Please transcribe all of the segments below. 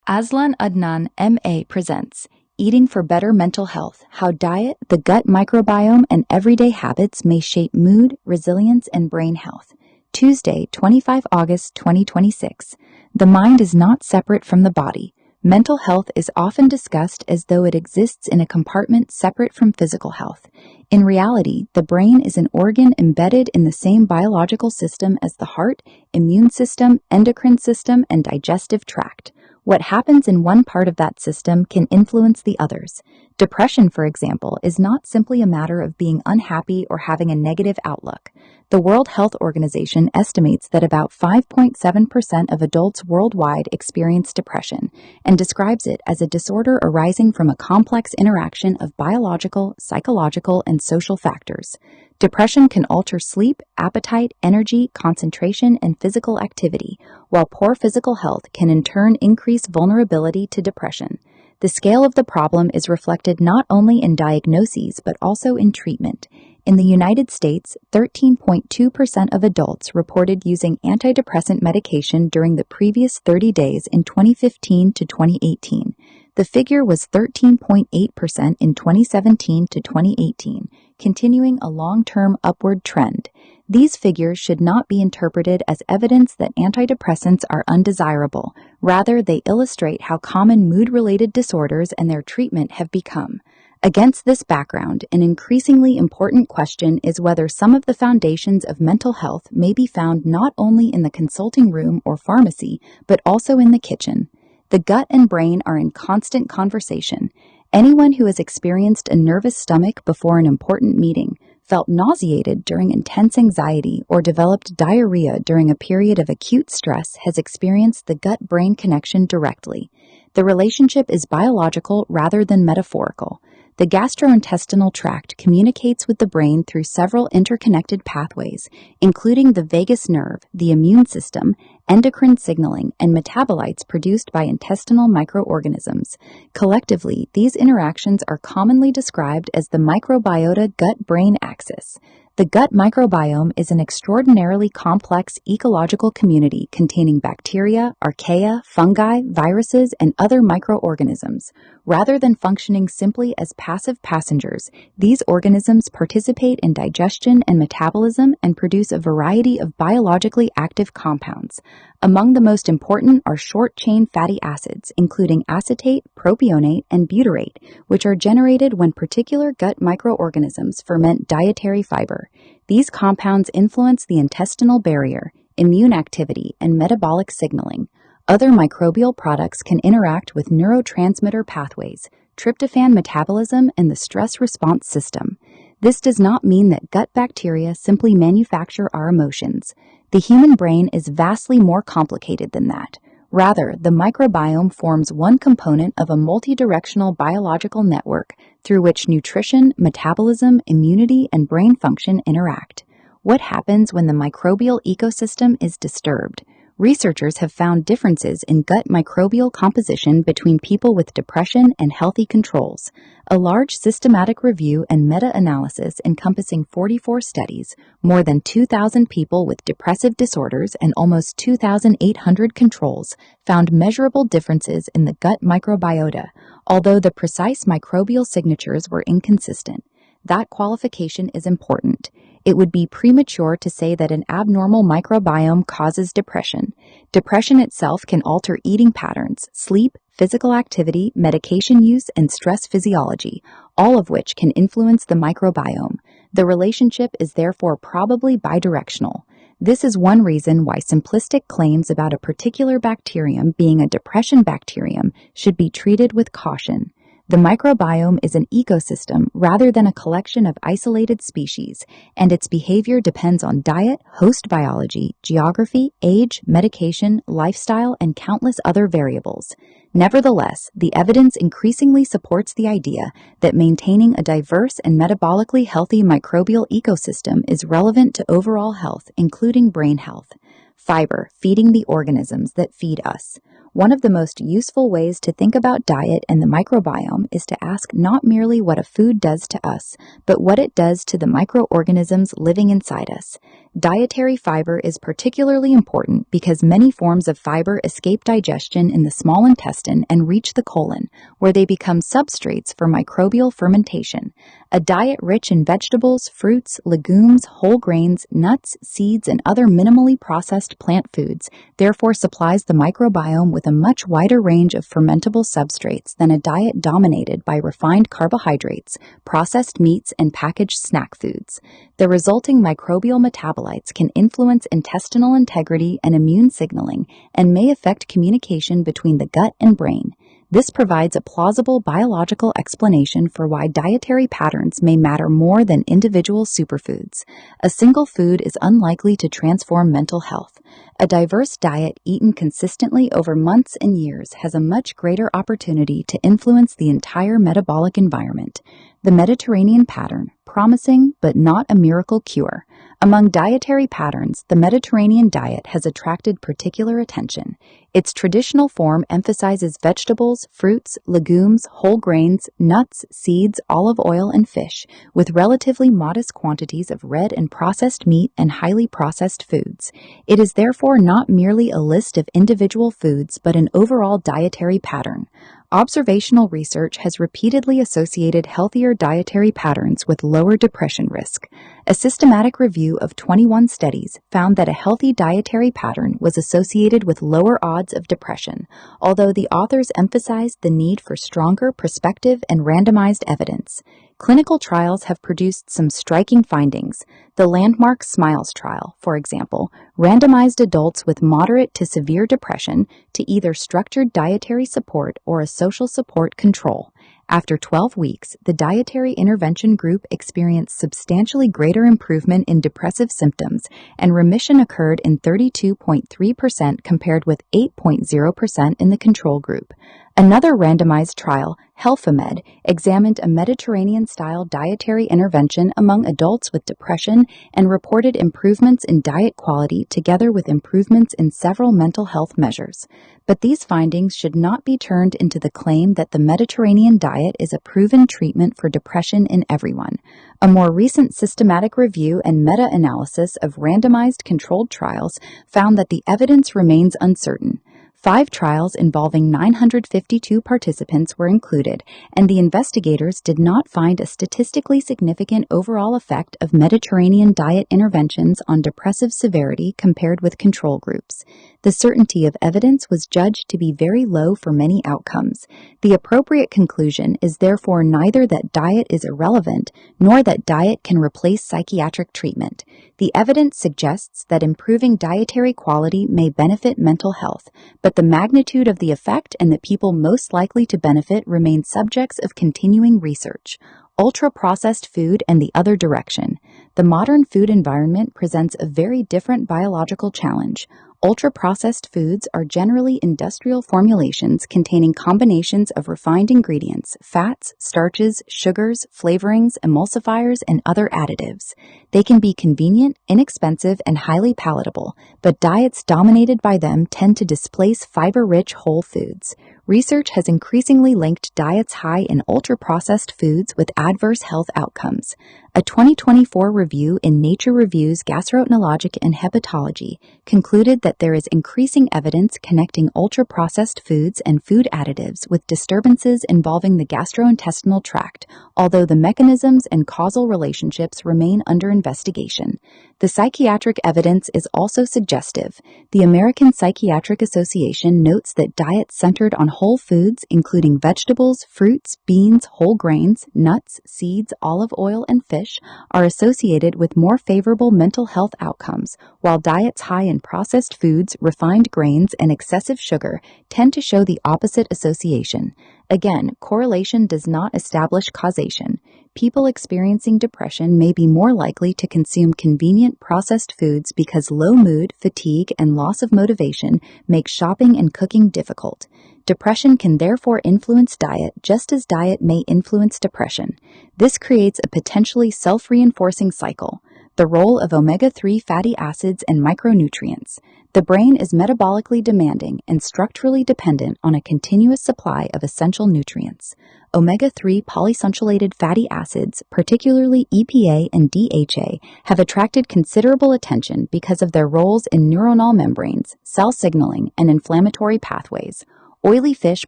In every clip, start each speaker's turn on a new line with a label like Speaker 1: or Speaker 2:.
Speaker 1: Azlan Adnan, MA presents Eating for Better Mental Health: How Diet, the Gut Microbiome, and Everyday Habits May Shape Mood, Resilience, and Brain Health. Tuesday, 25 August 2026. The mind is not separate from the body. Mental health is often discussed as though it exists in a compartment separate from physical health. In reality, the brain is an organ embedded in the same biological system as the heart, immune system, endocrine system, and digestive tract. What happens in one part of that system can influence the others. Depression, for example, is not simply a matter of being unhappy or having a negative outlook. The World Health Organization estimates that about 5.7% of adults worldwide experience depression and describes it as a disorder arising from a complex interaction of biological, psychological, and social factors. Depression can alter sleep, appetite, energy, concentration, and physical activity, while poor physical health can in turn increase vulnerability to depression. The scale of the problem is reflected not only in diagnoses but also in treatment. In the United States, 13.2% of adults reported using antidepressant medication during the previous 30 days in 2015 to 2018. The figure was 13.8% in 2017 to 2018, continuing a long-term upward trend. These figures should not be interpreted as evidence that antidepressants are undesirable. Rather, they illustrate how common mood-related disorders and their treatment have become. Against this background, an increasingly important question is whether some of the foundations of mental health may be found not only in the consulting room or pharmacy, but also in the kitchen. The gut and brain are in constant conversation. Anyone who has experienced a nervous stomach before an important meeting, felt nauseated during intense anxiety, or developed diarrhea during a period of acute stress has experienced the gut-brain connection directly. The relationship is biological rather than metaphorical. The gastrointestinal tract communicates with the brain through several interconnected pathways, including the vagus nerve, the immune system, endocrine signaling, and metabolites produced by intestinal microorganisms. Collectively, these interactions are commonly described as the microbiota gut-brain axis. The gut microbiome is an extraordinarily complex ecological community containing bacteria, archaea, fungi, viruses, and other microorganisms. Rather than functioning simply as passive passengers, these organisms participate in digestion and metabolism and produce a variety of biologically active compounds. Among the most important are short-chain fatty acids, including acetate, propionate, and butyrate, which are generated when particular gut microorganisms ferment dietary fiber. These compounds influence the intestinal barrier, immune activity, and metabolic signaling. Other microbial products can interact with neurotransmitter pathways, tryptophan metabolism, and the stress response system. This does not mean that gut bacteria simply manufacture our emotions. The human brain is vastly more complicated than that. Rather, the microbiome forms one component of a multidirectional biological network through which nutrition, metabolism, immunity, and brain function interact. What happens when the microbial ecosystem is disturbed? Researchers have found differences in gut microbial composition between people with depression and healthy controls. A large systematic review and meta-analysis encompassing 44 studies, more than 2,000 people with depressive disorders, and almost 2,800 controls, found measurable differences in the gut microbiota, although the precise microbial signatures were inconsistent. That qualification is important. It would be premature to say that an abnormal microbiome causes depression. Depression itself can alter eating patterns, sleep, physical activity, medication use, and stress physiology, all of which can influence the microbiome. The relationship is therefore probably bidirectional. This is one reason why simplistic claims about a particular bacterium being a depression bacterium should be treated with caution. The microbiome is an ecosystem rather than a collection of isolated species, and its behavior depends on diet, host biology, geography, age, medication, lifestyle, and countless other variables. Nevertheless, the evidence increasingly supports the idea that maintaining a diverse and metabolically healthy microbial ecosystem is relevant to overall health, including brain health. Fiber, feeding the organisms that feed us. One of the most useful ways to think about diet and the microbiome is to ask not merely what a food does to us, but what it does to the microorganisms living inside us. Dietary fiber is particularly important because many forms of fiber escape digestion in the small intestine and reach the colon, where they become substrates for microbial fermentation. A diet rich in vegetables, fruits, legumes, whole grains, nuts, seeds, and other minimally processed plant foods therefore supplies the microbiome with a much wider range of fermentable substrates than a diet dominated by refined carbohydrates, processed meats, and packaged snack foods. The resulting microbial metabolites can influence intestinal integrity and immune signaling and may affect communication between the gut and brain. This provides a plausible biological explanation for why dietary patterns may matter more than individual superfoods. A single food is unlikely to transform mental health. A diverse diet eaten consistently over months and years has a much greater opportunity to influence the entire metabolic environment. The Mediterranean pattern, promising but not a miracle cure. Among dietary patterns, the Mediterranean diet has attracted particular attention. Its traditional form emphasizes vegetables, fruits, legumes, whole grains, nuts, seeds, olive oil, and fish, with relatively modest quantities of red and processed meat and highly processed foods. It is therefore not merely a list of individual foods, but an overall dietary pattern. Observational research has repeatedly associated healthier dietary patterns with lower depression risk. A systematic review of 21 studies found that a healthy dietary pattern was associated with lower odds of depression, although the authors emphasized the need for stronger prospective and randomized evidence. Clinical trials have produced some striking findings. The landmark SMILES trial, for example, randomized adults with moderate to severe depression to either structured dietary support or a social support control. After 12 weeks, the dietary intervention group experienced substantially greater improvement in depressive symptoms, and remission occurred in 32.3% compared with 8.0% in the control group. Another randomized trial, HEALTHAMED, examined a Mediterranean-style dietary intervention among adults with depression and reported improvements in diet quality together with improvements in several mental health measures. But these findings should not be turned into the claim that the Mediterranean diet is a proven treatment for depression in everyone. A more recent systematic review and meta-analysis of randomized controlled trials found that the evidence remains uncertain. 5 trials involving 952 participants were included, and the investigators did not find a statistically significant overall effect of Mediterranean diet interventions on depressive severity compared with control groups. The certainty of evidence was judged to be very low for many outcomes. The appropriate conclusion is therefore neither that diet is irrelevant, nor that diet can replace psychiatric treatment. The evidence suggests that improving dietary quality may benefit mental health, but the magnitude of the effect and the people most likely to benefit remain subjects of continuing research. Ultra-processed food and the other direction. The modern food environment presents a very different biological challenge. Ultra-processed foods are generally industrial formulations containing combinations of refined ingredients, fats, starches, sugars, flavorings, emulsifiers, and other additives. They can be convenient, inexpensive, and highly palatable, but diets dominated by them tend to displace fiber-rich whole foods. Research has increasingly linked diets high in ultra-processed foods with adverse health outcomes. A 2024 review in Nature Reviews Gastroenterology and Hepatology concluded that there is increasing evidence connecting ultra-processed foods and food additives with disturbances involving the gastrointestinal tract, although the mechanisms and causal relationships remain under investigation. The psychiatric evidence is also suggestive. The American Psychiatric Association notes that diets centered on whole foods, including vegetables, fruits, beans, whole grains, nuts, seeds, olive oil, and fish, are associated with more favorable mental health outcomes, while diets high in processed foods, refined grains, and excessive sugar tend to show the opposite association. Again, correlation does not establish causation. People experiencing depression may be more likely to consume convenient processed foods because low mood, fatigue, and loss of motivation make shopping and cooking difficult. Depression can therefore influence diet just as diet may influence depression. This creates a potentially self-reinforcing cycle. The role of omega-3 fatty acids and micronutrients. The brain is metabolically demanding and structurally dependent on a continuous supply of essential nutrients. Omega-3 polyunsaturated fatty acids, particularly EPA and DHA, have attracted considerable attention because of their roles in neuronal membranes, cell signaling, and inflammatory pathways. Oily fish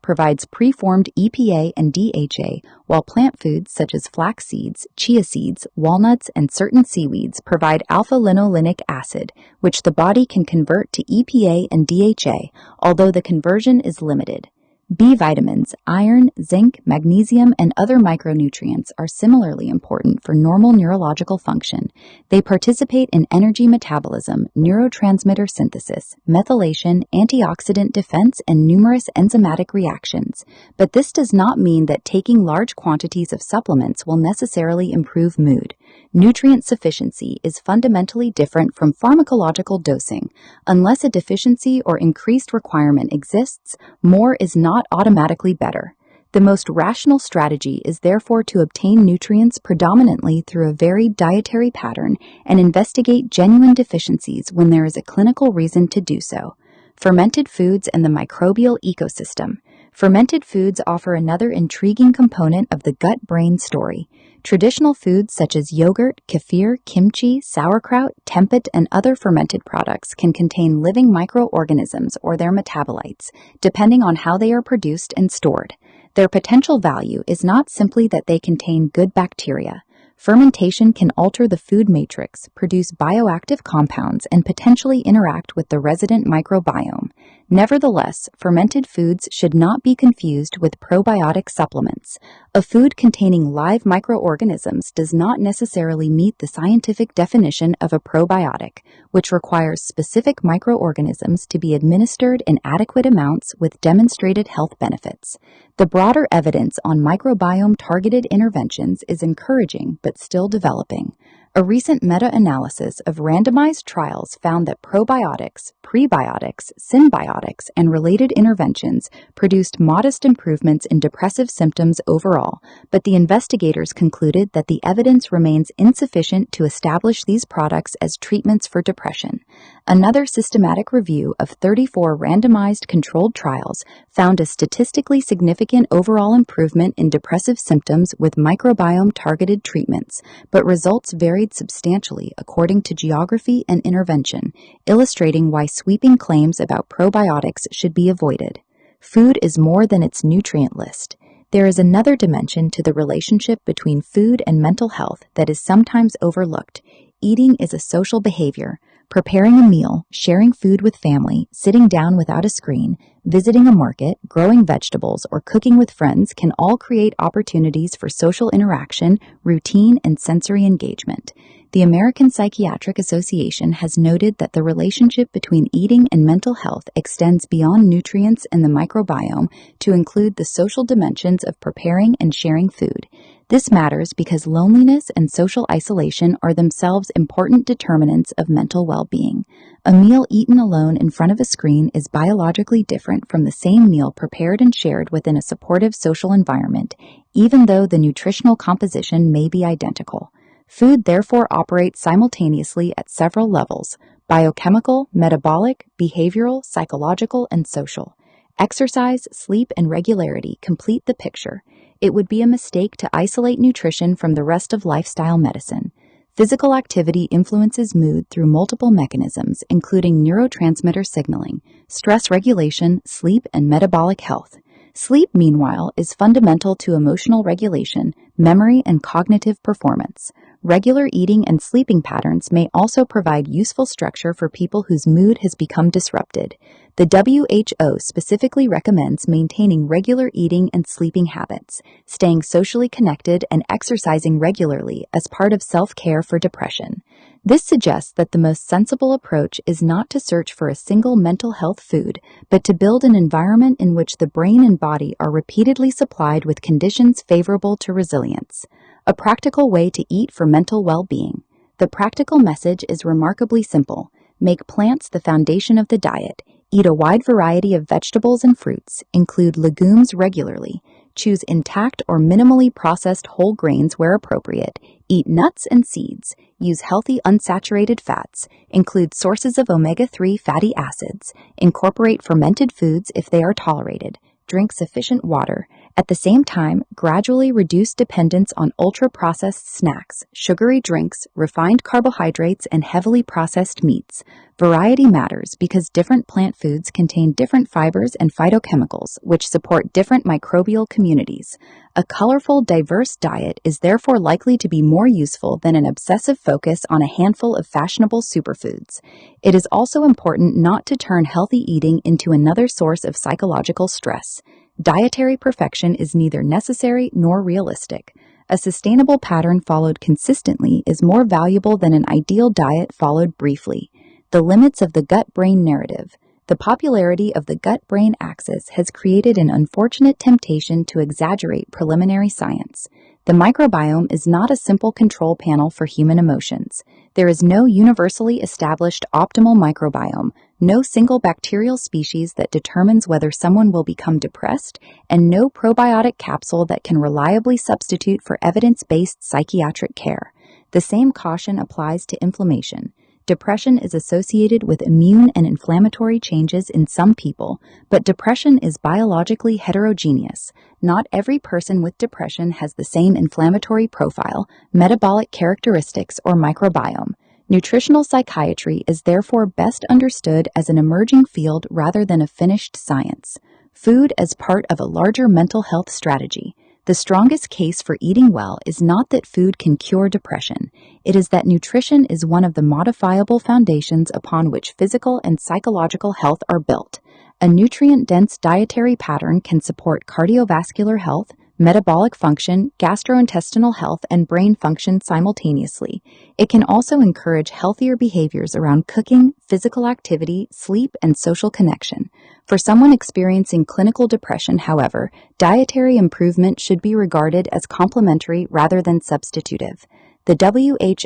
Speaker 1: provides preformed EPA and DHA, while plant foods such as flax seeds, chia seeds, walnuts, and certain seaweeds provide alpha-linolenic acid, which the body can convert to EPA and DHA, although the conversion is limited. B vitamins, iron, zinc, magnesium, and other micronutrients are similarly important for normal neurological function. They participate in energy metabolism, neurotransmitter synthesis, methylation, antioxidant defense, and numerous enzymatic reactions. But this does not mean that taking large quantities of supplements will necessarily improve mood. Nutrient sufficiency is fundamentally different from pharmacological dosing. Unless a deficiency or increased requirement exists, more is not automatically better. The most rational strategy is therefore to obtain nutrients predominantly through a varied dietary pattern and investigate genuine deficiencies when there is a clinical reason to do so. Fermented foods and the microbial ecosystem. Fermented foods offer another intriguing component of the gut-brain story. Traditional foods such as yogurt, kefir, kimchi, sauerkraut, tempeh, and other fermented products can contain living microorganisms or their metabolites, depending on how they are produced and stored. Their potential value is not simply that they contain good bacteria. Fermentation can alter the food matrix, produce bioactive compounds, and potentially interact with the resident microbiome. Nevertheless, fermented foods should not be confused with probiotic supplements. A food containing live microorganisms does not necessarily meet the scientific definition of a probiotic, which requires specific microorganisms to be administered in adequate amounts with demonstrated health benefits. The broader evidence on microbiome-targeted interventions is encouraging but still developing. A recent meta-analysis of randomized trials found that probiotics, prebiotics, symbiotics, and related interventions produced modest improvements in depressive symptoms overall, but the investigators concluded that the evidence remains insufficient to establish these products as treatments for depression. Another systematic review of 34 randomized controlled trials found a statistically significant overall improvement in depressive symptoms with microbiome-targeted treatments, but results varied substantially according to geography and intervention, illustrating why sweeping claims about probiotics should be avoided. Food is more than its nutrient list. There is another dimension to the relationship between food and mental health that is sometimes overlooked. Eating is a social behavior. Preparing a meal, sharing food with family, sitting down without a screen, visiting a market, growing vegetables, or cooking with friends can all create opportunities for social interaction, routine, and sensory engagement. The American Psychiatric Association has noted that the relationship between eating and mental health extends beyond nutrients and the microbiome to include the social dimensions of preparing and sharing food. This matters because loneliness and social isolation are themselves important determinants of mental well-being. A meal eaten alone in front of a screen is biologically different from the same meal prepared and shared within a supportive social environment, even though the nutritional composition may be identical. Food therefore operates simultaneously at several levels: biochemical, metabolic, behavioral, psychological, and social. Exercise, sleep, and regularity complete the picture. It would be a mistake to isolate nutrition from the rest of lifestyle medicine. Physical activity influences mood through multiple mechanisms, including neurotransmitter signaling, stress regulation, sleep, and metabolic health. Sleep, meanwhile, is fundamental to emotional regulation, memory, and cognitive performance. Regular eating and sleeping patterns may also provide useful structure for people whose mood has become disrupted. The WHO specifically recommends maintaining regular eating and sleeping habits, staying socially connected, and exercising regularly as part of self-care for depression. This suggests that the most sensible approach is not to search for a single mental health food, but to build an environment in which the brain and body are repeatedly supplied with conditions favorable to resilience. A practical way to eat for mental well-being. The practical message is remarkably simple. Make plants the foundation of the diet. Eat a wide variety of vegetables and fruits. Include legumes regularly. choose intact or minimally processed whole grains where appropriate, eat nuts and seeds, use healthy unsaturated fats, include sources of omega-3 fatty acids, incorporate fermented foods if they are tolerated, drink sufficient water. At the same time, gradually reduce dependence on ultra-processed snacks, sugary drinks, refined carbohydrates, and heavily processed meats. Variety matters because different plant foods contain different fibers and phytochemicals, which support different microbial communities. A colorful, diverse diet is therefore likely to be more useful than an obsessive focus on a handful of fashionable superfoods. It is also important not to turn healthy eating into another source of psychological stress. Dietary perfection is neither necessary nor realistic. A sustainable pattern followed consistently is more valuable than an ideal diet followed briefly. The limits of the gut-brain narrative. The popularity of the gut-brain axis has created an unfortunate temptation to exaggerate preliminary science. The microbiome is not a simple control panel for human emotions. There is no universally established optimal microbiome, no single bacterial species that determines whether someone will become depressed, and no probiotic capsule that can reliably substitute for evidence-based psychiatric care. The same caution applies to inflammation. Depression is associated with immune and inflammatory changes in some people, but depression is biologically heterogeneous. Not every person with depression has the same inflammatory profile, metabolic characteristics, or microbiome. Nutritional psychiatry is therefore best understood as an emerging field rather than a finished science. Food as part of a larger mental health strategy. The strongest case for eating well is not that food can cure depression. It is that nutrition is one of the modifiable foundations upon which physical and psychological health are built. A nutrient-dense dietary pattern can support cardiovascular health, metabolic function, gastrointestinal health, and brain function simultaneously. It can also encourage healthier behaviors around cooking, physical activity, sleep, and social connection. For someone experiencing clinical depression, however, dietary improvement should be regarded as complementary rather than substitutive. The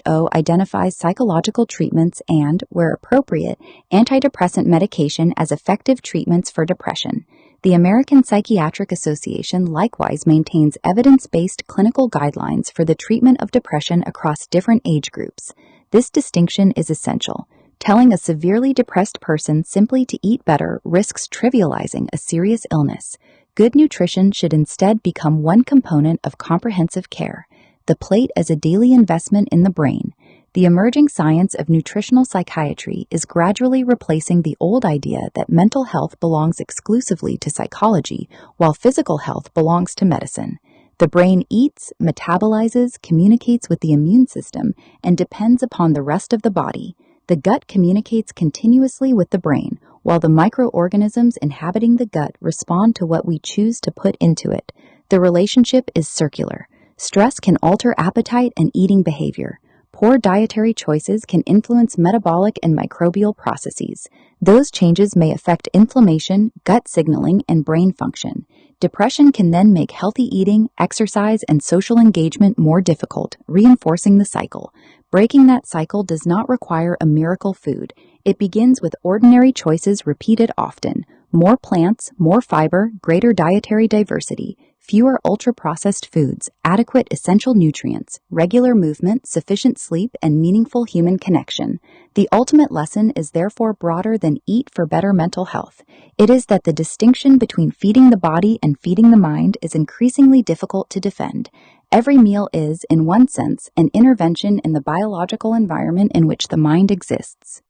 Speaker 1: WHO identifies psychological treatments and, where appropriate, antidepressant medication as effective treatments for depression. The American Psychiatric Association likewise maintains evidence-based clinical guidelines for the treatment of depression across different age groups. This distinction is essential. Telling a severely depressed person simply to eat better risks trivializing a serious illness. Good nutrition should instead become one component of comprehensive care. The plate as a daily investment in the brain. The emerging science of nutritional psychiatry is gradually replacing the old idea that mental health belongs exclusively to psychology, while physical health belongs to medicine. The brain eats, metabolizes, communicates with the immune system, and depends upon the rest of the body. The gut communicates continuously with the brain, while the microorganisms inhabiting the gut respond to what we choose to put into it. The relationship is circular. Stress can alter appetite and eating behavior. Poor dietary choices can influence metabolic and microbial processes. Those changes may affect inflammation, gut signaling, and brain function. Depression can then make healthy eating, exercise, and social engagement more difficult, reinforcing the cycle. Breaking that cycle does not require a miracle food. It begins with ordinary choices repeated often. More plants, more fiber, greater dietary diversity. Fewer ultra-processed foods, adequate essential nutrients, regular movement, sufficient sleep, and meaningful human connection. The ultimate lesson is therefore broader than eat for better mental health. It is that the distinction between feeding the body and feeding the mind is increasingly difficult to defend. Every meal is, in one sense, an intervention in the biological environment in which the mind exists.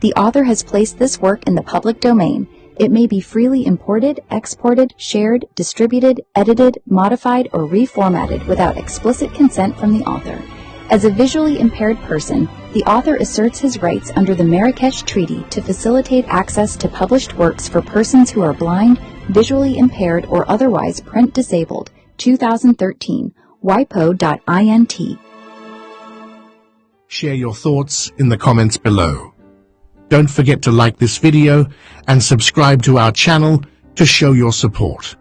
Speaker 1: The author has placed this work in the public domain. It may be freely imported, exported, shared, distributed, edited, modified, or reformatted without explicit consent from the author. As a visually impaired person, the author asserts his rights under the Marrakesh Treaty to facilitate access to published works for persons who are blind, visually impaired, or otherwise print disabled. 2013, wipo.int.
Speaker 2: Share your thoughts in the comments below. Don't forget to like this video and subscribe to our channel to show your support.